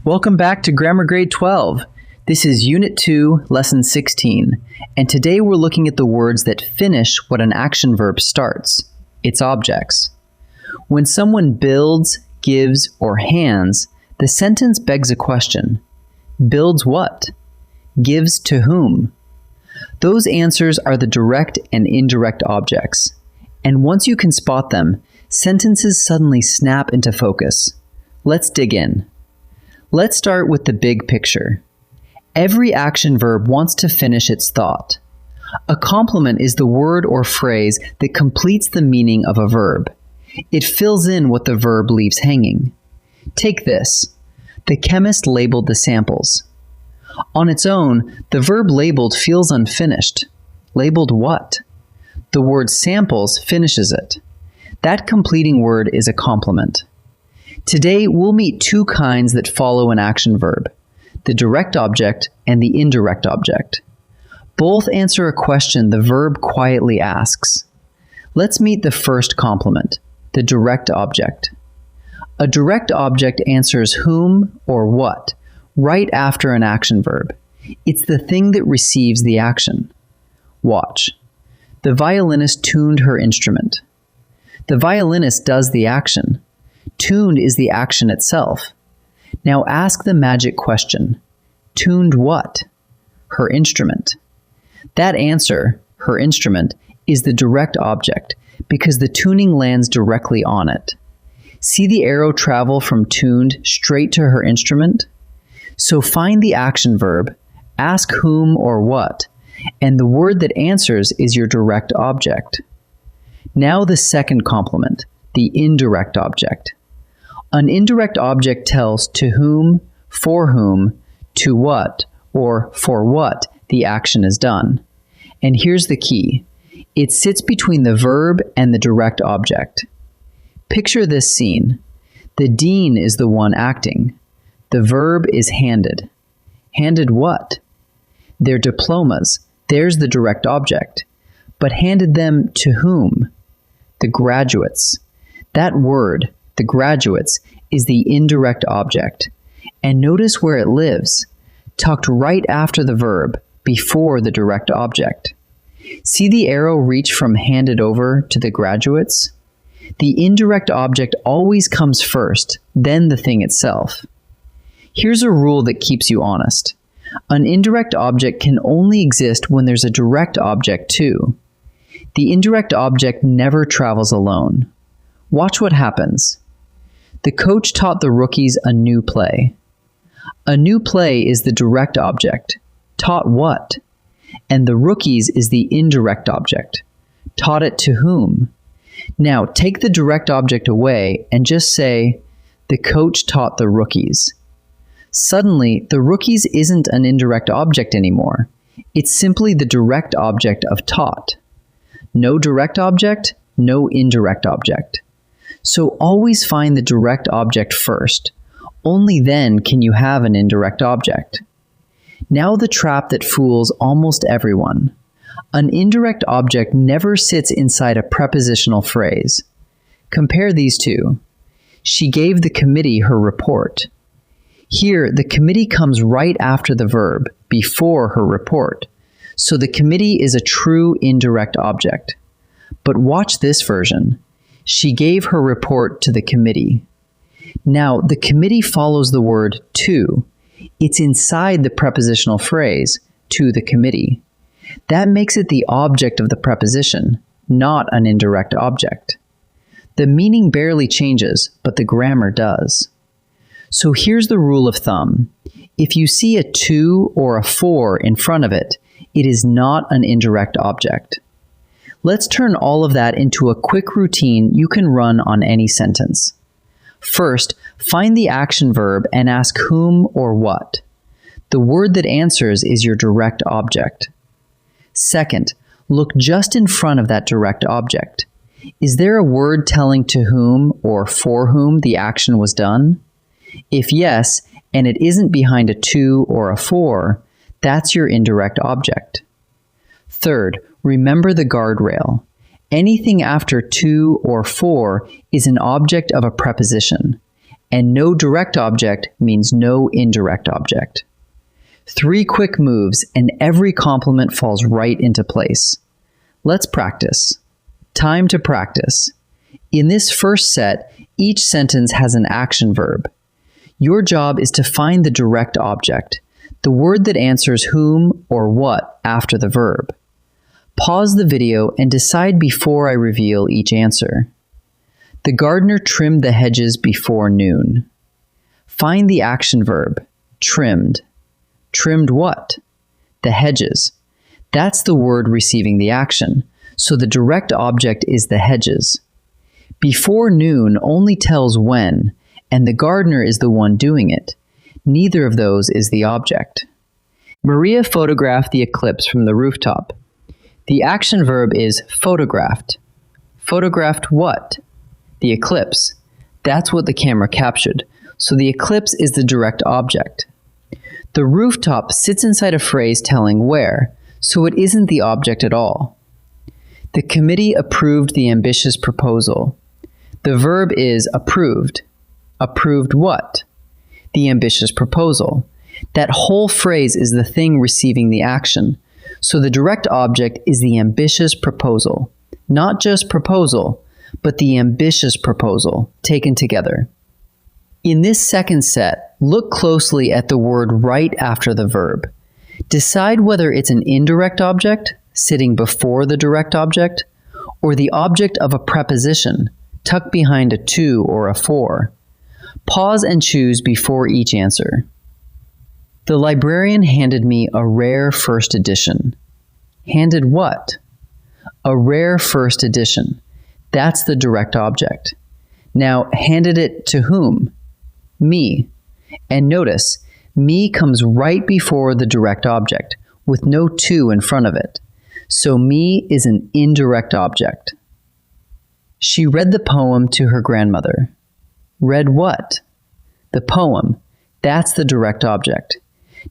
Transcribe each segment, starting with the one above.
Welcome back to Grammar Grade 12. This is Unit 2, Lesson 16, and today we're looking at the words that finish what an action verb starts, its objects. When someone builds, gives, or hands, the sentence begs a question. Builds what? Gives to whom? Those answers are the direct and indirect objects, and once you can spot them, sentences suddenly snap into focus. Let's dig in. Let's start with the big picture. Every action verb wants to finish its thought. A complement is the word or phrase that completes the meaning of a verb. It fills in what the verb leaves hanging. Take this. The chemist labeled the samples. On its own, the verb labeled feels unfinished. Labeled what? The word samples finishes it. That completing word is a complement. Today, we'll meet two kinds that follow an action verb, the direct object and the indirect object. Both answer a question the verb quietly asks. Let's meet the first complement, the direct object. A direct object answers whom or what right after an action verb. It's the thing that receives the action. Watch. The violinist tuned her instrument. The violinist does the action. Tuned is the action itself. Now ask the magic question. Tuned what? Her instrument. That answer, her instrument, is the direct object because the tuning lands directly on it. See the arrow travel from tuned straight to her instrument? So find the action verb, ask whom or what, and the word that answers is your direct object. Now the second complement, the indirect object. An indirect object tells to whom, to what, or for what the action is done. And here's the key. It sits between the verb and the direct object. Picture this scene. The dean is the one acting. The verb is handed. Handed what? Their diplomas. There's the direct object. But handed them to whom? The graduates. That word, the graduates, is the indirect object. And notice where it lives, tucked right after the verb, before the direct object. See the arrow reach from handed over to the graduates? The indirect object always comes first, then the thing itself. Here's a rule that keeps you honest. An indirect object can only exist when there's a direct object too. The indirect object never travels alone. Watch what happens. The coach taught the rookies a new play. A new play is the direct object. Taught what? And the rookies is the indirect object. Taught it to whom? Now take the direct object away and just say, the coach taught the rookies. Suddenly, the rookies isn't an indirect object anymore. It's simply the direct object of taught. No direct object, no indirect object. So always find the direct object first. Only then can you have an indirect object. Now the trap that fools almost everyone. An indirect object never sits inside a prepositional phrase. Compare these two. She gave the committee her report. Here, the committee comes right after the verb, before her report. So the committee is a true indirect object. But watch this version. She gave her report to the committee. Now, the committee follows the word to. It's inside the prepositional phrase, to the committee. That makes it the object of the preposition, not an indirect object. The meaning barely changes, but the grammar does. So here's the rule of thumb. If you see a to or a for in front of it, it is not an indirect object. Let's turn all of that into a quick routine you can run on any sentence. First, find the action verb and ask whom or what. The word that answers is your direct object. Second, look just in front of that direct object. Is there a word telling to whom or for whom the action was done? If yes, and it isn't behind a to or a for, that's your indirect object. Third, remember the guardrail. Anything after to or for is an object of a preposition, and no direct object means no indirect object. 3 quick moves and every complement falls right into place. Let's practice. Time to practice. In this first set, each sentence has an action verb. Your job is to find the direct object, the word that answers whom or what after the verb. Pause the video and decide before I reveal each answer. The gardener trimmed the hedges before noon. Find the action verb, trimmed. Trimmed what? The hedges. That's the word receiving the action, so the direct object is the hedges. Before noon only tells when, and the gardener is the one doing it. Neither of those is the object. Maria photographed the eclipse from the rooftop. The action verb is photographed. Photographed what? The eclipse. That's what the camera captured, so the eclipse is the direct object. The rooftop sits inside a phrase telling where, so it isn't the object at all. The committee approved the ambitious proposal. The verb is approved. Approved what? The ambitious proposal. That whole phrase is the thing receiving the action, so the direct object is the ambitious proposal. Not just proposal, but the ambitious proposal, taken together. In this second set, look closely at the word right after the verb. Decide whether it's an indirect object, sitting before the direct object, or the object of a preposition, tucked behind a to or a for. Pause and choose before each answer. The librarian handed me a rare first edition. Handed what? A rare first edition. That's the direct object. Now, handed it to whom? Me. And notice, me comes right before the direct object, with no to in front of it. So me is an indirect object. She read the poem to her grandmother. Read what? The poem. That's the direct object.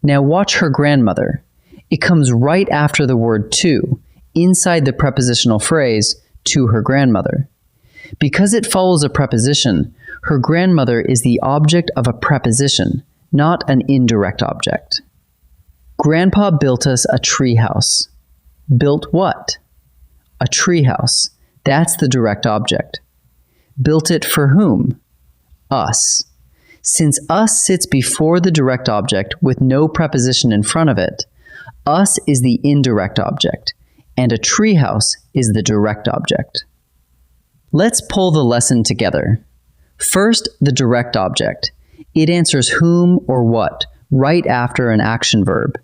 Now watch her grandmother. It comes right after the word to, inside the prepositional phrase, to her grandmother. Because it follows a preposition, her grandmother is the object of a preposition, not an indirect object. Grandpa built us a tree house. Built what? A tree house. That's the direct object. Built it for whom? Us. Since us sits before the direct object with no preposition in front of it, us is the indirect object, and a treehouse is the direct object. Let's pull the lesson together. First, the direct object. It answers whom or what right after an action verb,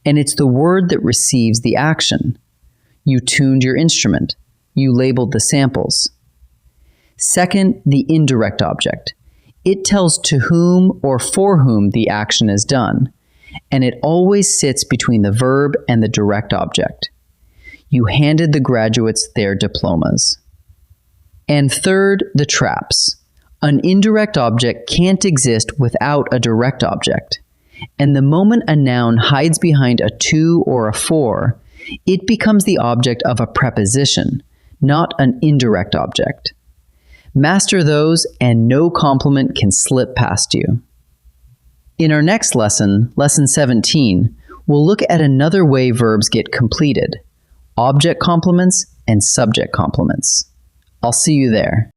and it's the word that receives the action. You tuned your instrument. You labeled the samples. Second, the indirect object. It tells to whom or for whom the action is done, and it always sits between the verb and the direct object. You handed the graduates their diplomas. And third, the traps. An indirect object can't exist without a direct object, and the moment a noun hides behind a to or a for, it becomes the object of a preposition, not an indirect object. Master those, and no compliment can slip past you. In our next lesson, Lesson 17, we'll look at another way verbs get completed: object complements and subject complements. I'll see you there.